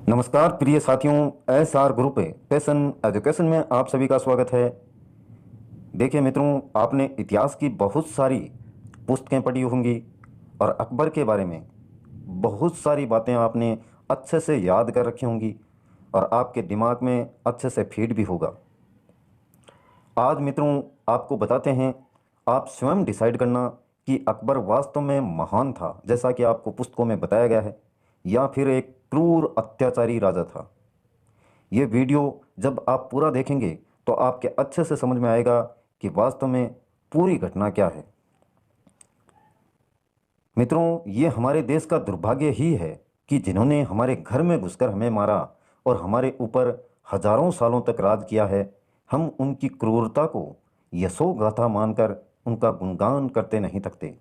नमस्कार प्रिय साथियों, S R group passion education में आप सभी का स्वागत है। देखिए मित्रों, आपने इतिहास की बहुत सारी पुस्तकें पढ़ी होंगी और अकबर के बारे में बहुत सारी बातें आपने अच्छे से याद कर रखी होंगी और आपके दिमाग में अच्छे से फीड भी होगा। आज मित्रों आपको बताते हैं, आप स्वयं डिसाइड करना कि अकबर वास्तव में महान था जैसा कि आपको पुस्तकों में बताया गया है, या फिर एक क्रूर अत्याचारी राजा था। ये वीडियो जब आप पूरा देखेंगे तो आपके अच्छे से समझ में आएगा कि वास्तव में पूरी घटना क्या है। मित्रों, ये हमारे देश का दुर्भाग्य ही है कि जिन्होंने हमारे घर में घुसकर हमें मारा और हमारे ऊपर हजारों सालों तक राज किया है, हम उनकी क्रूरता को यशोगाथा मानकर उनका गुणगान करते नहीं थकते।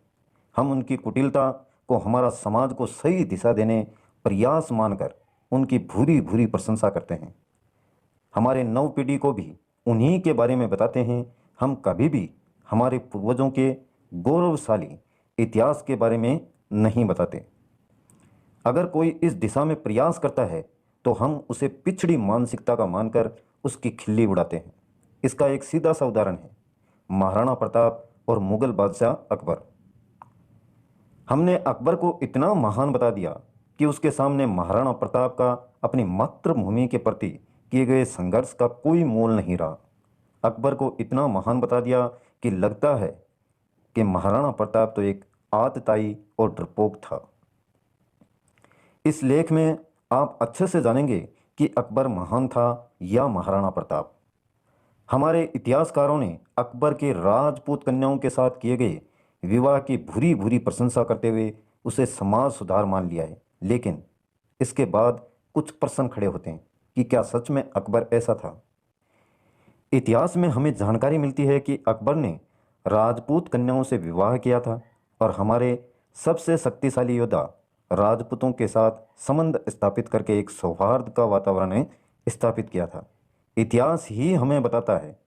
हम उनकी कुटिलता को हमारा समाज को सही दिशा देने प्रयास मानकर उनकी भूरी भूरी प्रशंसा करते हैं। हमारे नव पीढ़ी को भी उन्हीं के बारे में बताते हैं। हम कभी भी हमारे पूर्वजों के गौरवशाली इतिहास के बारे में नहीं बताते। अगर कोई इस दिशा में प्रयास करता है तो हम उसे पिछड़ी मानसिकता का मानकर उसकी खिल्ली उड़ाते हैं। इसका एक सीधा सा उदाहरण है महाराणा प्रताप और मुगल बादशाह अकबर। हमने अकबर को इतना महान बता दिया कि उसके सामने महाराणा प्रताप का अपनी मातृभूमि के प्रति किए गए संघर्ष का कोई मोल नहीं रहा। अकबर को इतना महान बता दिया कि लगता है कि महाराणा प्रताप तो एक आतताई और डरपोक था। इस लेख में आप अच्छे से जानेंगे कि अकबर महान था या महाराणा प्रताप। हमारे इतिहासकारों ने अकबर के राजपूत कन्याओं के साथ किए गए विवाह की भूरी भूरी प्रशंसा करते हुए उसे समाज सुधार मान लिया है, लेकिन इसके बाद कुछ प्रश्न खड़े होते हैं कि क्या सच में अकबर ऐसा था। इतिहास में हमें जानकारी मिलती है कि अकबर ने राजपूत कन्याओं से विवाह किया था और हमारे सबसे शक्तिशाली योद्धा राजपूतों के साथ संबंध स्थापित करके एक सौहार्द का वातावरण स्थापित किया था। इतिहास ही हमें बताता है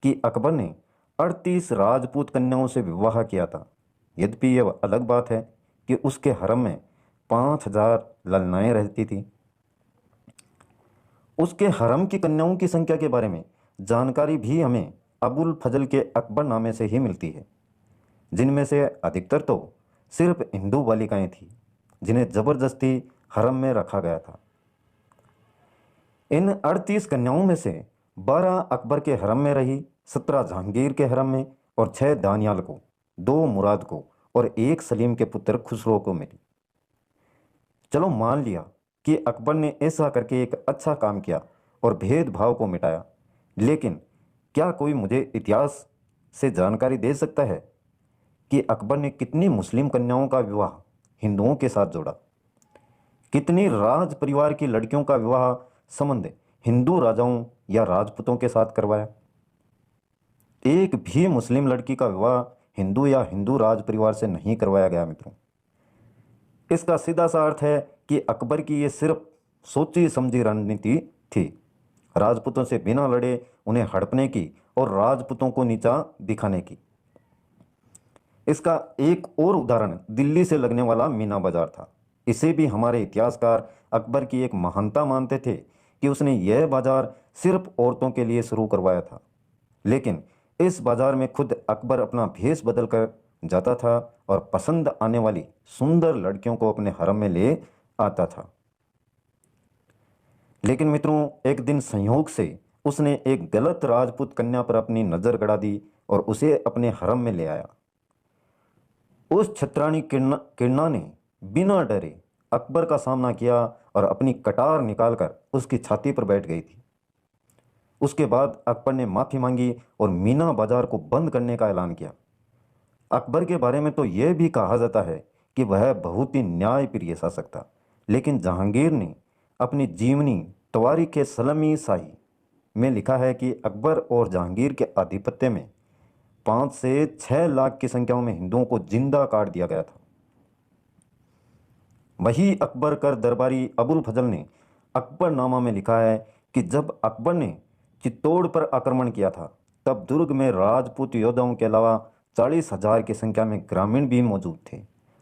कि अकबर ने 38 राजपूत कन्याओं से विवाह किया था। यद्यपि यह अलग बात है कि उसके हरम में 5000 ललनाएं रहती थी। उसके हरम की कन्याओं की संख्या के बारे में जानकारी भी हमें अबुल फजल के अकबरनामे से ही मिलती है, जिनमें से अधिकतर तो सिर्फ हिंदू बालिकाएं थीं जिन्हें जबरदस्ती हरम में रखा गया था। इन 38 कन्याओं में से 12 अकबर के हरम में रही, 17 जहांगीर के हरम में और 6 दानियाल को, 2 मुराद को और 1 सलीम के पुत्र खुसरो को मिली। चलो मान लिया कि अकबर ने ऐसा करके एक अच्छा काम किया और भेदभाव को मिटाया, लेकिन क्या कोई मुझे इतिहास से जानकारी दे सकता है कि अकबर ने कितनी मुस्लिम कन्याओं का विवाह हिंदुओं के साथ जोड़ा, कितनी राज परिवार की लड़कियों का विवाह संबंध हिंदू राजाओं या राजपूतों के साथ करवाया। एक भी मुस्लिम लड़की का विवाह हिंदू या हिंदू राज परिवार से नहीं करवाया गया। मित्रों, इसका सीधा सा अर्थ है कि अकबर की ये सिर्फ सोची समझी रणनीति थी, राजपूतों से बिना लड़े उन्हें हड़पने की और राजपूतों को नीचा दिखाने की। इसका एक और उदाहरण दिल्ली से लगने वाला मीना बाजार था। इसे भी हमारे इतिहासकार अकबर की एक महानता मानते थे कि उसने यह बाजार सिर्फ औरतों के लिए शुरू करवाया था, लेकिन इस बाजार में खुद अकबर अपना भेष बदल कर जाता था और पसंद आने वाली सुंदर लड़कियों को अपने हरम में ले आता था। लेकिन मित्रों, एक दिन संयोग से उसने एक गलत राजपूत कन्या पर अपनी नजर गड़ा दी और उसे अपने हरम में ले आया। उस छत्राणी किरणा ने बिना डरे अकबर का सामना किया और अपनी कटार निकालकर उसकी छाती पर बैठ गई थी। उसके बाद अकबर ने माफी मांगी और मीना बाजार को बंद करने का ऐलान किया। अकबर के बारे में तो यह भी कहा जाता है कि वह बहुत ही न्यायप्रिय शासक था, लेकिन जहांगीर ने अपनी जीवनी तवारीख ए सलमी शाही में लिखा है कि अकबर और जहांगीर के आधिपत्य में 5 से 6 लाख की संख्या में हिंदुओं को जिंदा काट दिया गया था। वही अकबर कर दरबारी अबुल फजल ने अकबरनामा में लिखा है कि जब अकबर ने चित्तौड़ पर आक्रमण किया था, तब दुर्ग में राजपूत योद्धाओं के अलावा 40,000 की संख्या में ग्रामीण भी मौजूद थे,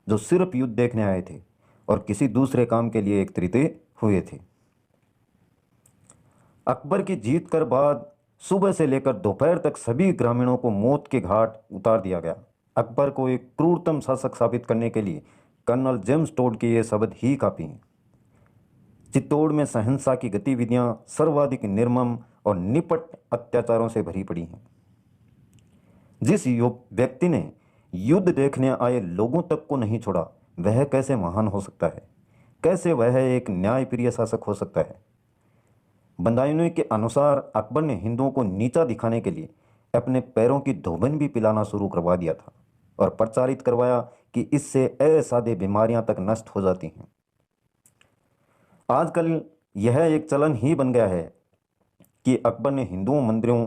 जो सिर्फ युद्ध देखने आए थे और किसी दूसरे काम के लिए एकत्रित हुए थे। अकबर की जीत कर बाद सुबह से लेकर दोपहर तक सभी ग्रामीणों को मौत के घाट उतार दिया गया। अकबर को एक क्रूरतम शासक साबित करने के लिए कर्नल जेम्स टोड के ये शब्द ही काफ़ी हैं। चित्तौड़ में सहनसा की गतिविधियां सर्वाधिक निर्मम और निपट अत्याचारों से भरी पड़ी हैं। जिस व्यक्ति ने युद्ध देखने आए लोगों तक को नहीं छोड़ा, वह कैसे महान हो सकता है? कैसे वह एक न्यायप्रिय शासक हो सकता है? बंदायूं के अनुसार अकबर ने हिंदुओं को नीचा दिखाने के लिए अपने पैरों की धोबन भी पिलाना शुरू करवा दिया था और प्रचारित करवाया कि इससे असाध्य बीमारियां तक नष्ट हो जाती हैं। आजकल यह एक चलन ही बन गया है कि अकबर ने हिंदू मंदिरों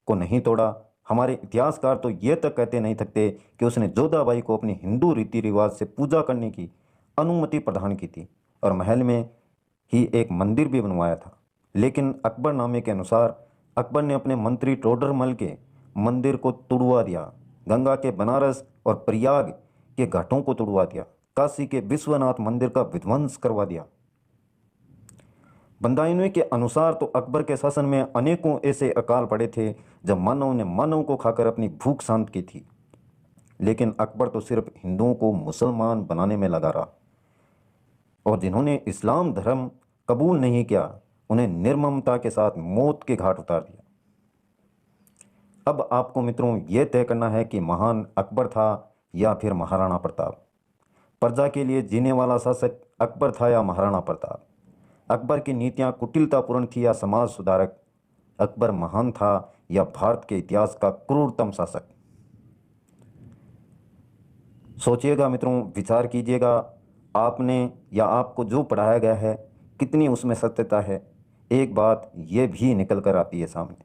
को नहीं तोड़ा। हमारे इतिहासकार तो ये तक कहते नहीं थकते कि उसने जोधाबाई को अपनी हिंदू रीति रिवाज से पूजा करने की अनुमति प्रदान की थी और महल में ही एक मंदिर भी बनवाया था। लेकिन अकबरनामे के अनुसार अकबर ने अपने मंत्री टोडरमल के मंदिर को तुड़वा दिया, गंगा के बनारस और प्रयाग के घाटों को तुड़वा दिया, काशी के विश्वनाथ मंदिर का विध्वंस करवा दिया। बंदायूं के अनुसार तो अकबर के शासन में अनेकों ऐसे अकाल पड़े थे जब मानव ने मानव को खाकर अपनी भूख शांत की थी। लेकिन अकबर तो सिर्फ हिंदुओं को मुसलमान बनाने में लगा रहा और जिन्होंने इस्लाम धर्म कबूल नहीं किया उन्हें निर्ममता के साथ मौत के घाट उतार दिया। अब आपको मित्रों यह तय करना है कि महान अकबर था या फिर महाराणा प्रताप। प्रजा के लिए जीने वाला शासक अकबर था या महाराणा प्रताप? अकबर की नीतियां कुटिलतापूर्ण थी या समाज सुधारक? अकबर महान था या भारत के इतिहास का क्रूरतम शासक? सोचिएगा मित्रों, विचार कीजिएगा। आपने या आपको जो पढ़ाया गया है कितनी उसमें सत्यता है? एक बात यह भी निकल कर आती है सामने।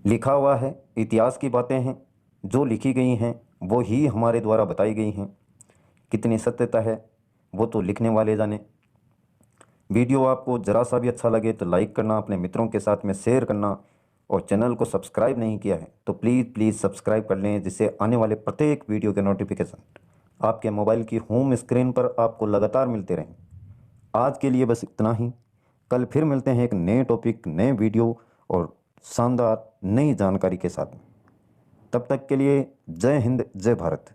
लिखा हुआ है, इतिहास की बातें हैं, जो लिखी गई हैं वो ही हमारे द्वारा बताई गई हैं। कितनी सत्यता है वो तो लिखने वाले जाने। वीडियो आपको ज़रा सा भी अच्छा लगे तो लाइक करना, अपने मित्रों के साथ में शेयर करना और चैनल को सब्सक्राइब नहीं किया है तो प्लीज़ सब्सक्राइब कर लें, जिससे आने वाले प्रत्येक वीडियो के नोटिफिकेशन आपके मोबाइल की होम स्क्रीन पर आपको लगातार मिलते रहें। आज के लिए बस इतना ही। कल फिर मिलते हैं एक नए टॉपिक, नए वीडियो और शानदार नई जानकारी के साथ। तब तक के लिए जय हिंद, जय भारत।